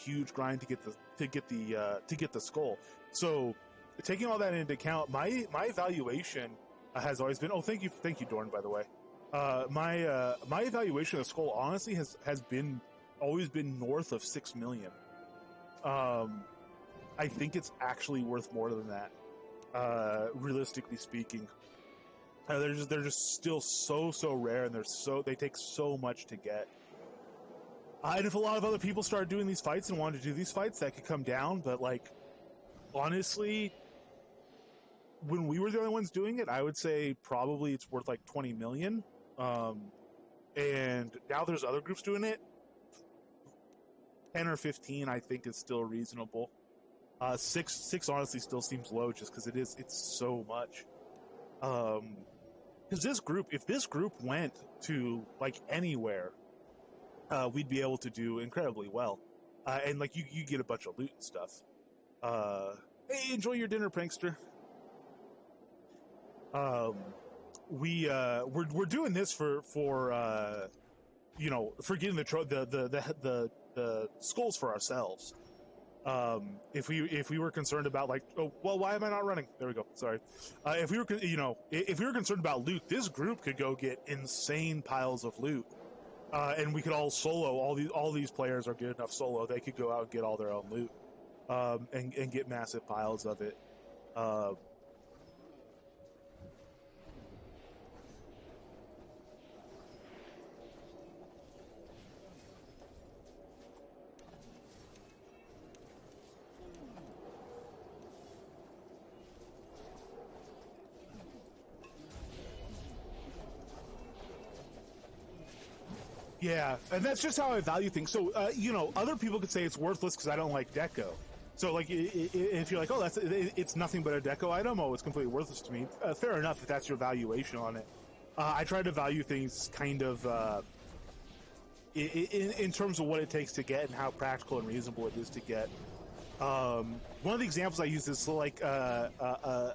huge grind to get the skull. So taking all that into account, my evaluation has always been. Oh, thank you, Dorn. By the way, my evaluation of the skull honestly has always been north of 6 million. I think it's actually worth more than that. Realistically speaking, they're just still so rare, and they take so much to get. And if a lot of other people started doing these fights and wanted to do these fights, that could come down. But like, honestly, when we were the only ones doing it, I would say probably it's worth like 20 million. And now there's other groups doing it. 10 or 15, I think, is still reasonable. Six honestly still seems low, just because it's so much. Because if this group went to like anywhere, we'd be able to do incredibly well. And like you get a bunch of loot and stuff. Hey, enjoy your dinner, prankster. We're doing this for getting the skulls for ourselves. If we were concerned about like, oh well, why am I not running? There we go. Sorry. If we were concerned about loot, this group could go get insane piles of loot, and we could all solo. All these players are good enough solo. They could go out and get all their own loot, and get massive piles of it. Yeah, and that's just how I value things. So, other people could say it's worthless because I don't like deco. So, like, if you're like, oh, it's nothing but a deco item, oh, it's completely worthless to me. Fair enough if that's your valuation on it. I try to value things kind of in terms of what it takes to get and how practical and reasonable it is to get. One of the examples I use is like a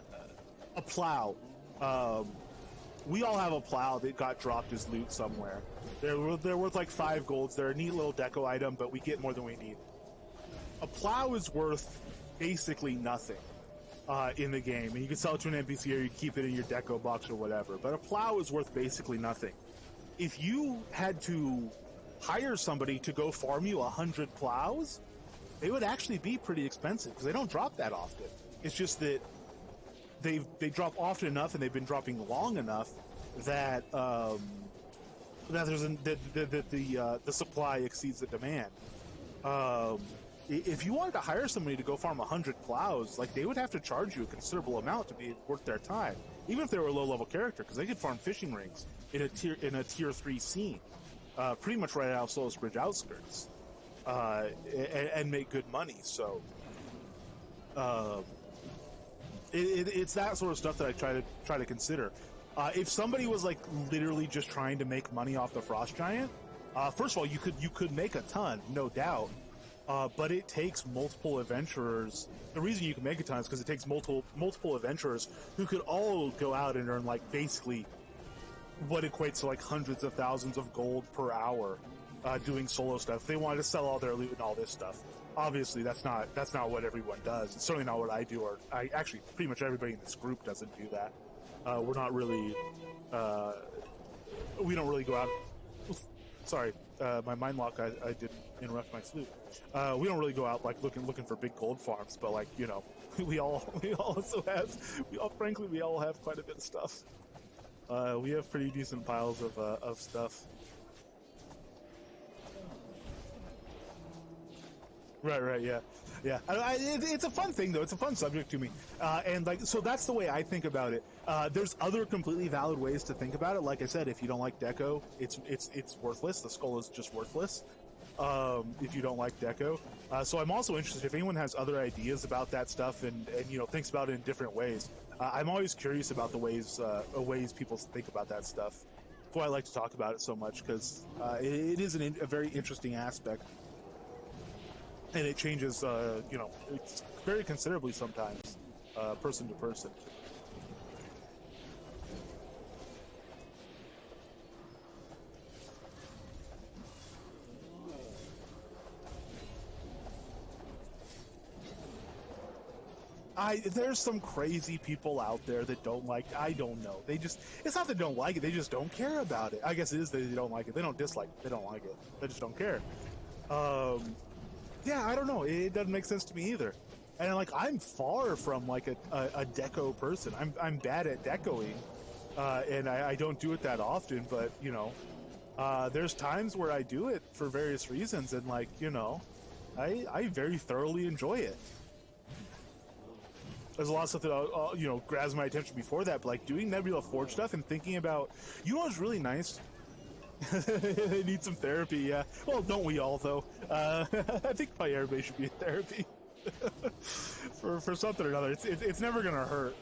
plow. We all have a plow that got dropped as loot somewhere. They're worth like 5 golds. They're a neat little deco item, but we get more than we need. A plow is worth basically nothing in the game, and you can sell it to an NPC or you keep it in your deco box or whatever. But a plow is worth basically nothing. If you had to hire somebody to go farm you 100 plows, they would actually be pretty expensive because they don't drop that often. It's just that they drop often enough and they've been dropping long enough that the supply exceeds the demand. If you wanted to hire somebody to go farm 100 plows, like they would have to charge you a considerable amount to be worth their time, even if they were a low level character, because they could farm fishing rings in a tier 3 scene, pretty much right out of Solos Bridge outskirts, and make good money. So it's that sort of stuff that I try to consider. If somebody was like literally just trying to make money off the Frost Giant, first of all, you could make a ton, no doubt. But it takes multiple adventurers. The reason you can make a ton is because it takes multiple adventurers who could all go out and earn like basically what equates to like hundreds of thousands of gold per hour, doing solo stuff. They wanted to sell all their loot and all this stuff. Obviously, that's not what everyone does. It's certainly not what I do, or actually pretty much everybody in this group doesn't do that. We're not really, we don't really go out. Sorry, my mind lock. I did interrupt my sleep. We don't really go out like looking for big gold farms, but like we all frankly have quite a bit of stuff. We have pretty decent piles of stuff. Right, yeah. It's a fun thing though. It's a fun subject to me, and like so that's the way I think about it. There's other completely valid ways to think about it. Like I said, if you don't like deco, it's worthless. The skull is just worthless. If you don't like deco, so I'm also interested if anyone has other ideas about that stuff and thinks about it in different ways. I'm always curious about the ways people think about that stuff. That's why I like to talk about it so much, because it is a very interesting aspect. And it changes, it's very considerably sometimes, person to person. There's some crazy people out there that don't like. I don't know. It's not that they don't like it. They just don't care about it. I guess it is that they don't like it. They don't dislike it. They don't like it. They just don't care. Yeah, I don't know. It doesn't make sense to me either. And like, I'm far from like a deco person. I'm bad at decoing, and I don't do it that often. But there's times where I do it for various reasons, and like I very thoroughly enjoy it. There's a lot of stuff that grabs my attention before that, but like doing Nebula Forge stuff and thinking about, what's really nice. They need some therapy, yeah. Well, don't we all though? I think probably everybody should be in therapy for something or another. It's never gonna hurt.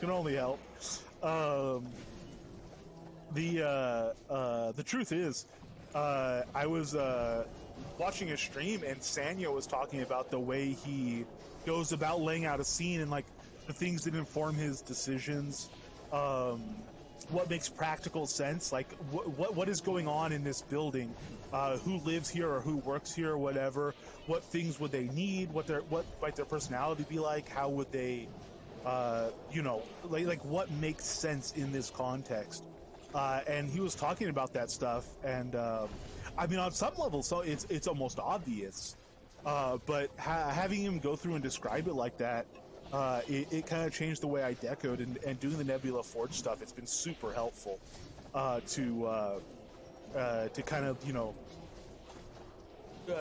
Can only help. The truth is, I was watching a stream and Sanya was talking about the way he goes about laying out a scene and like the things that inform his decisions, what makes practical sense, like what is going on in this building, who lives here or who works here or whatever, what things would they need, what might their personality be like, how would they like what makes sense in this context. And he was talking about that stuff, and I mean, on some level, so it's almost obvious. But having him go through and describe it like that, it kind of changed the way I decoed, and doing the Nebula Forge stuff. It's been super helpful to kind of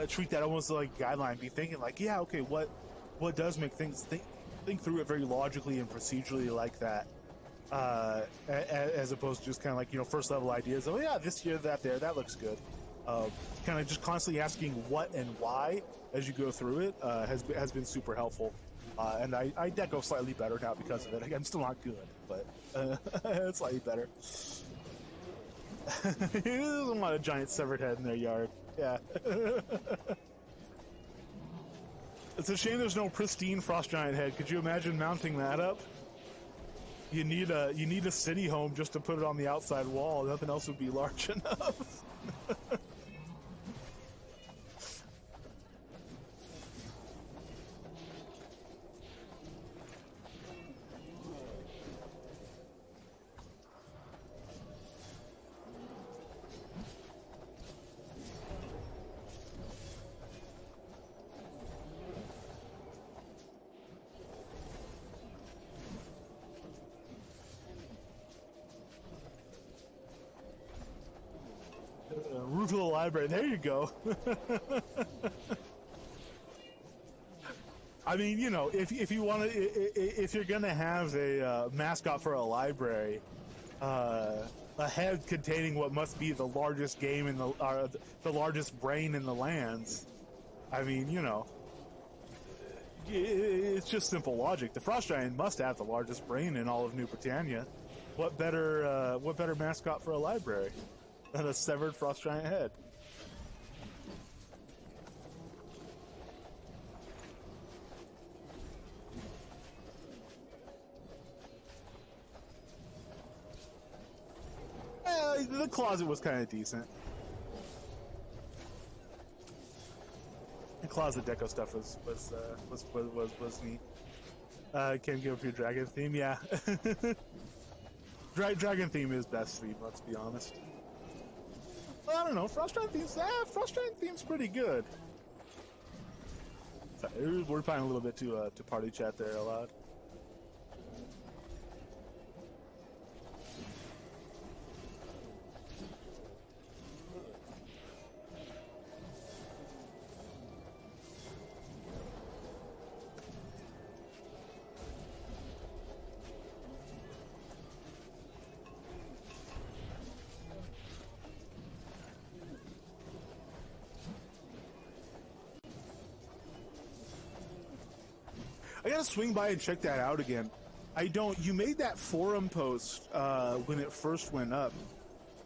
treat that almost like a guideline. Be thinking like, yeah, okay, what does make things think through it very logically and procedurally like that. As opposed to just kind of like first level ideas. Oh yeah, this here, that there, that looks good. Kind of just constantly asking what and why as you go through it has been super helpful. And I deco slightly better now because of it. I'm still not good, but it's slightly better. There's a lot of giant severed head in their yard. Yeah. It's a shame there's no pristine frost giant head. Could you imagine mounting that up? You need a city home just to put it on the outside wall. Nothing else would be large enough. Roof of the library. There you go. I mean, if you want to, if you're gonna have a mascot for a library, a head containing what must be the largest game in the largest brain in the lands. I mean, it's just simple logic. The Frost Giant must have the largest brain in all of New Britannia. What better mascot for a library than a severed Frost Giant head? The closet was kind of decent. The closet deco stuff was neat. Can't give up your dragon theme, yeah. Dragon theme is best theme. Let's be honest. Well, I don't know. Frost Giant theme's pretty good. Sorry, we're playing a little bit to party chat there a lot. I gotta swing by and check that out again. You made that forum post when it first went up,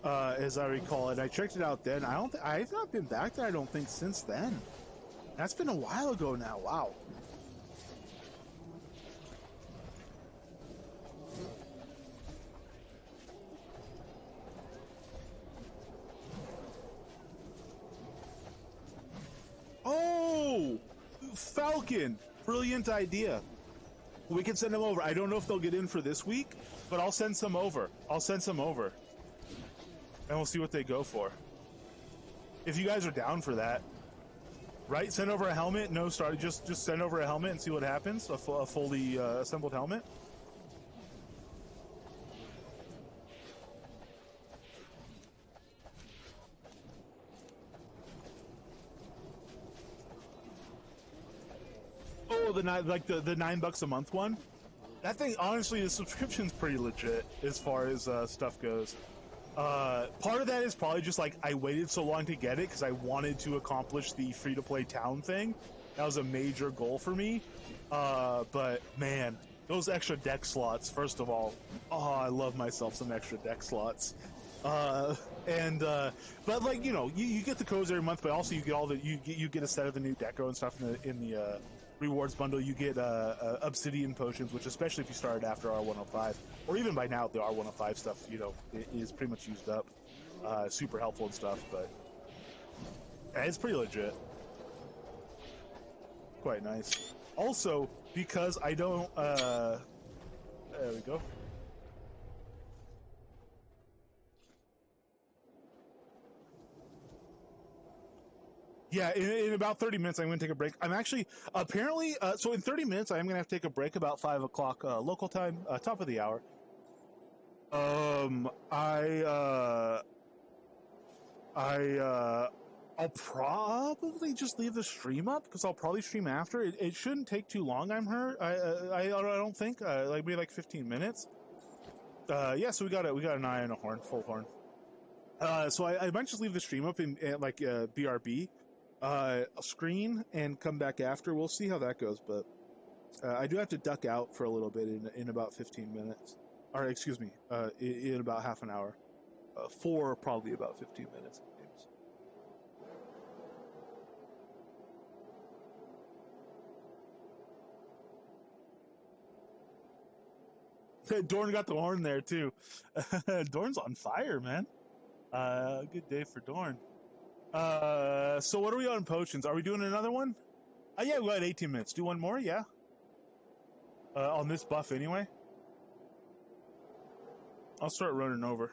as I recall, and I checked it out then. I've not been back there, I don't think, since then. That's been a while ago now, wow. Oh! Falcon! Brilliant idea. We can send them over. I don't know if they'll get in for this week, but I'll send some over. I'll send some over. And we'll see what they go for. If you guys are down for that. Right? Send over a helmet. No start. Just send over a helmet and see what happens. A fully assembled helmet. Oh, the $9 a month one. That thing, honestly, the subscription's pretty legit as far as stuff goes. Part of that is probably just like I waited so long to get it because I wanted to accomplish the free-to-play town thing. That was a major goal for me. But man, those extra deck slots, first of all, oh, I love myself some extra deck slots. But like, you know, you get the codes every month, but also you get all the you get a set of the new deco and stuff in the rewards bundle. You get obsidian potions, which especially if you started after R105 or even by now the R105 stuff, you know, it is pretty much used up. Super helpful and stuff, but yeah, it's pretty legit. Quite nice. Also, because I don't there we go. Yeah, in about 30 minutes, I'm going to take a break. I'm actually, apparently, so in 30 minutes, I am going to have to take a break about 5 o'clock local time, top of the hour. I'll probably just leave the stream up because I'll probably stream after. It shouldn't take too long. I don't think like maybe like 15 minutes. Yeah, so we got an eye and a horn, full horn. So I might just leave the stream up in like BRB screen and come back after. We'll see how that goes, but I do have to duck out for a little bit in about 15 minutes, or excuse me, in about half an hour, for probably about 15 minutes. Dorn got the horn there too. Dorn's on fire, man. Good day for Dorn. So what are we on potions? Are we doing another one? Yeah, we got 18 minutes. Do one more, yeah. On this buff anyway. I'll start running over.